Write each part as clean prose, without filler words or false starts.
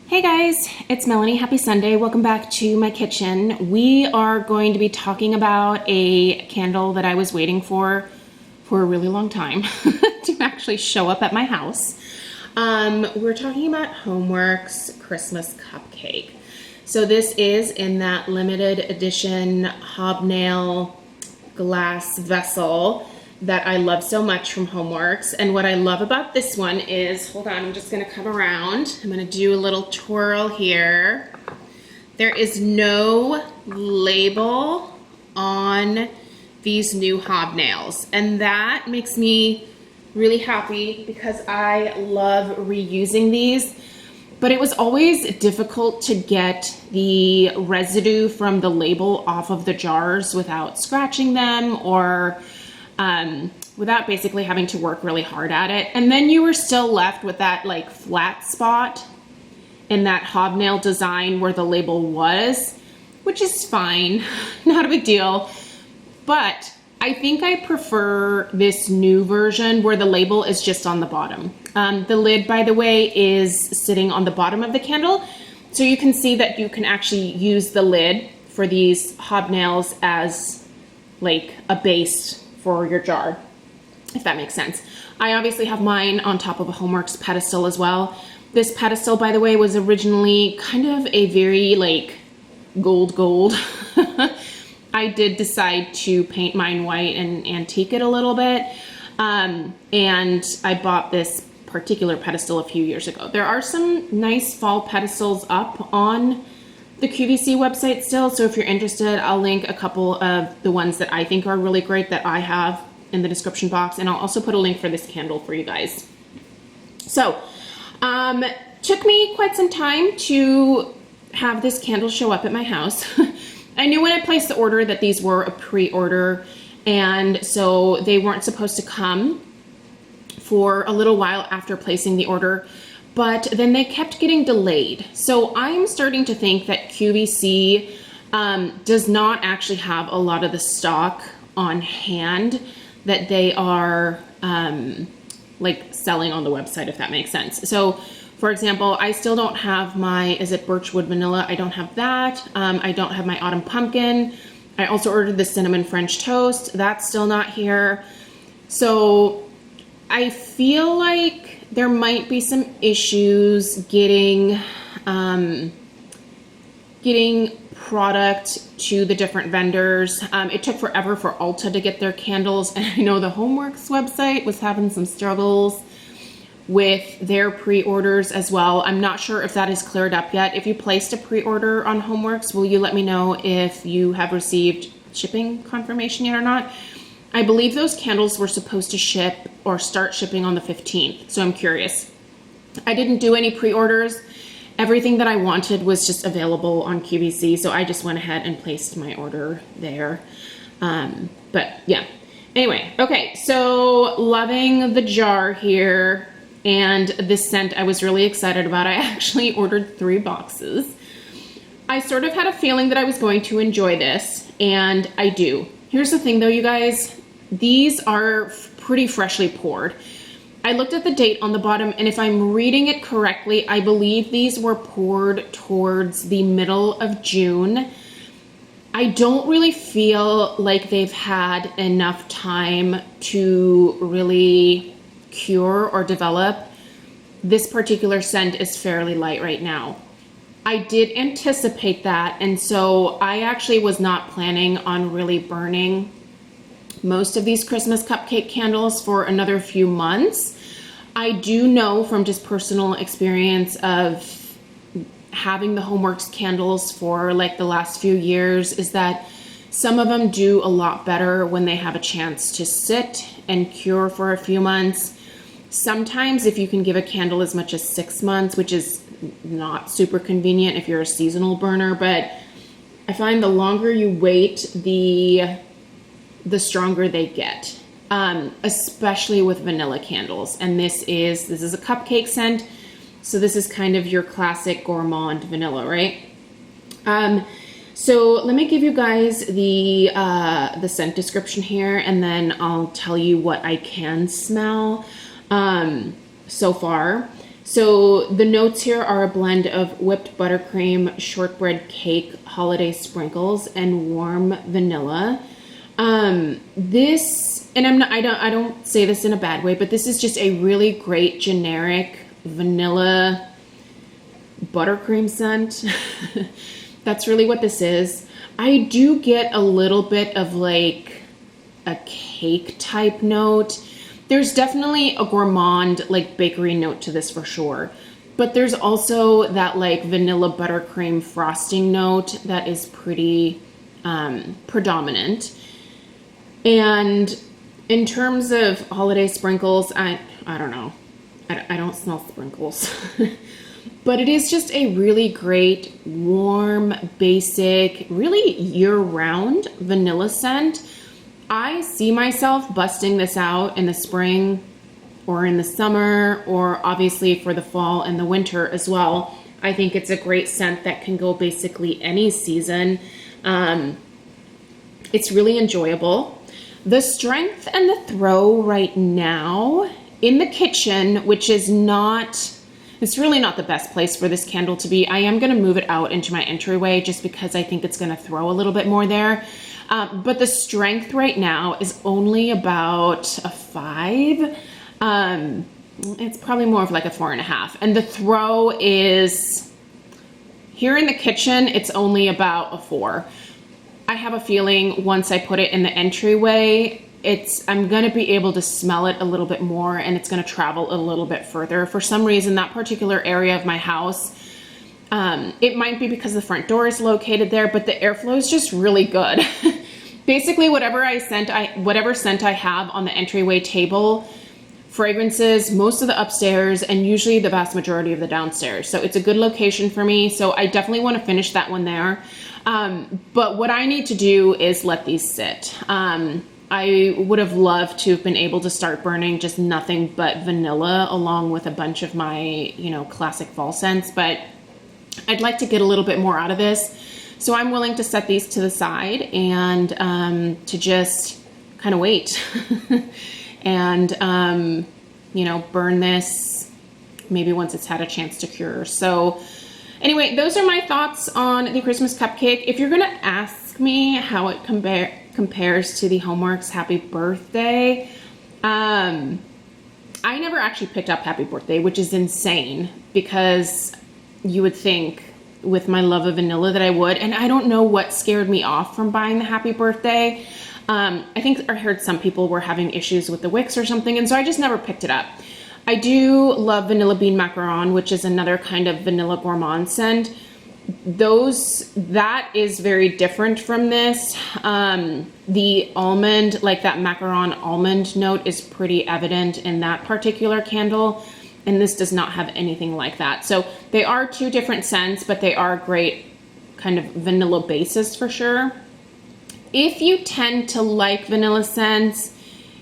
Hey guys, it's Melanie. Happy Sunday. Welcome back to my kitchen. We are going to be talking about a candle that I was waiting for a really long time to actually show up at my house. We're talking about Homeworx Christmas Cupcake. So this is in that limited edition hobnail glass vessel that I love so much from Homeworx. And what I love about this one is, hold on, I'm just gonna come around. I'm gonna do a little twirl here. There is no label on these new hobnails. And that makes me really happy because I love reusing these. But it was always difficult to get the residue from the label off of the jars without scratching them or without basically having to work really hard at it. And then you were still left with that like flat spot in that hobnail design where the label was, which is fine, not a big deal. But I think I prefer this new version where the label is just on the bottom. The lid, by the way, is sitting on the bottom of the candle. So you can see that you can actually use the lid for these hobnails as like a base for your jar, if that makes sense. I obviously have mine on top of a Homeworx pedestal as well. This pedestal, by the way, was originally kind of a very like gold. I did decide to paint mine white and antique it a little bit. And I bought this particular pedestal a few years ago. There are some nice fall pedestals up on the QVC website still, so if you're interested, I'll link a couple of the ones that I think are really great that I have in the description box, and I'll also put a link for this candle for you guys. So, took me quite some time to have this candle show up at my house. I knew when I placed the order that these were a pre-order, and so they weren't supposed to come for a little while after placing the order. But then they kept getting delayed. So I'm starting to think that QVC does not actually have a lot of the stock on hand that they are like selling on the website, if that makes sense. So for example, I still don't have my, is it Birchwood Vanilla? I don't have that. I don't have my Autumn Pumpkin. I also ordered the Cinnamon French Toast. That's still not here. So I feel like there might be some issues getting product to the different vendors. It took forever for Ulta to get their candles, and I know the Homeworx website was having some struggles with their pre-orders as well. I'm not sure if that is cleared up yet. If you placed a pre-order on Homeworx, will you let me know if you have received shipping confirmation yet or not? I believe those candles were supposed to ship or start shipping on the 15th, so I'm curious. I didn't do any pre-orders. Everything that I wanted was just available on QVC, so I just went ahead and placed my order there. But yeah, anyway, okay, so loving the jar here, and this scent I was really excited about. I actually ordered 3 boxes. I sort of had a feeling that I was going to enjoy this, and I do. Here's the thing though, you guys, these are pretty freshly poured. I looked at the date on the bottom, and if I'm reading it correctly, I believe these were poured towards the middle of June. I don't really feel like they've had enough time to really cure or develop. This particular scent is fairly light right now. I did anticipate that, and so I actually was not planning on really burning most of these Christmas cupcake candles for another few months. I do know from just personal experience of having the Homeworx candles for like the last few years is that some of them do a lot better when they have a chance to sit and cure for a few months. Sometimes if you can give a candle as much as 6 months, which is not super convenient if you're a seasonal burner, but I find the longer you wait, the stronger they get, especially with vanilla candles. And this is a cupcake scent, so this is kind of your classic gourmand vanilla, right? So let me give you guys the scent description here, and then I'll tell you what I can smell so far. So the notes here are a blend of whipped buttercream, shortbread cake, holiday sprinkles, and warm vanilla. This, and I don't say this in a bad way, but this is just a really great generic vanilla buttercream scent. That's really what this is. I do get a little bit of like a cake type note. There's definitely a gourmand, like bakery note to this for sure. But there's also that like vanilla buttercream frosting note that is pretty predominant. And in terms of holiday sprinkles, I don't know. I don't smell sprinkles. But it is just a really great, warm, basic, really year-round vanilla scent. I see myself busting this out in the spring or in the summer, or obviously for the fall and the winter as well. I think it's a great scent that can go basically any season. It's really enjoyable. The strength and the throw right now in the kitchen, which is it's really not the best place for this candle to be. I am going to move it out into my entryway just because I think it's going to throw a little bit more there. But the strength right now is only about a 5. It's probably more of like a 4.5. And the throw is, here in the kitchen, it's only about a 4. I have a feeling once I put it in the entryway, I'm gonna be able to smell it a little bit more, and it's gonna travel a little bit further. For some reason, that particular area of my house, it might be because the front door is located there, but the airflow is just really good. Basically, whatever scent I have on the entryway table, fragrances, most of the upstairs, and usually the vast majority of the downstairs. So it's a good location for me. So I definitely want to finish that one there. But what I need to do is let these sit. I would have loved to have been able to start burning just nothing but vanilla along with a bunch of my, classic fall scents, but I'd like to get a little bit more out of this. So I'm willing to set these to the side and to just kind of wait and, burn this maybe once it's had a chance to cure. So anyway, those are my thoughts on the Christmas cupcake. If you're going to ask me how it compares to the Homeworx Happy Birthday, I never actually picked up Happy Birthday, which is insane because you would think with my love of vanilla that I would, and I don't know what scared me off from buying the Happy Birthday. I think I heard some people were having issues with the wicks or something, and so I just never picked it up. I do love Vanilla Bean Macaron, which is another kind of vanilla gourmand scent. That is very different from this. The almond, like that macaron almond note, is pretty evident in that particular candle, and this does not have anything like that. So they are two different scents, but they are great kind of vanilla bases for sure. If you tend to like vanilla scents,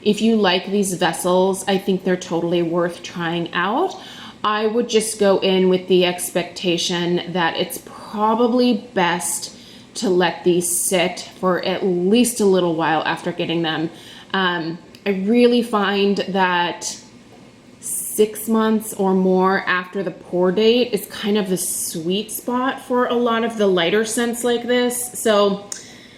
if you like these vessels, I think they're totally worth trying out. I would just go in with the expectation that it's probably best to let these sit for at least a little while after getting them. I really find that 6 months or more after the pour date is kind of the sweet spot for a lot of the lighter scents like this. So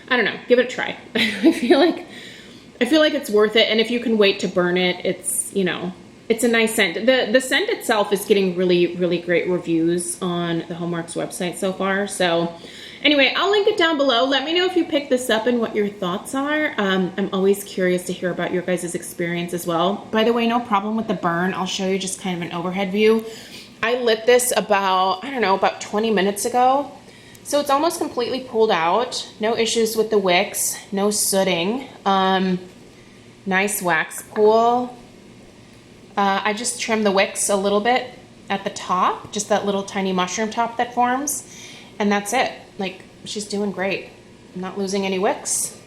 I don't know, give it a try. I feel like it's worth it. And if you can wait to burn it, it's a nice scent. The scent itself is getting really, really great reviews on the Homeworx website so far. So anyway, I'll link it down below. Let me know if you picked this up and what your thoughts are. I'm always curious to hear about your guys' experience as well. By the way, no problem with the burn. I'll show you just kind of an overhead view. I lit this about 20 minutes ago. So it's almost completely pulled out. No issues with the wicks, no sooting. Nice wax pool. I just trimmed the wicks a little bit at the top, just that little tiny mushroom top that forms, and that's it. Like, she's doing great. I'm not losing any wicks.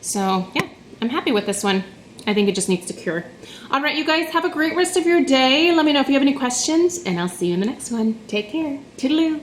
So yeah, I'm happy with this one. I think it just needs to cure. All right, you guys, have a great rest of your day. Let me know if you have any questions, and I'll see you in the next one. Take care. Toodaloo.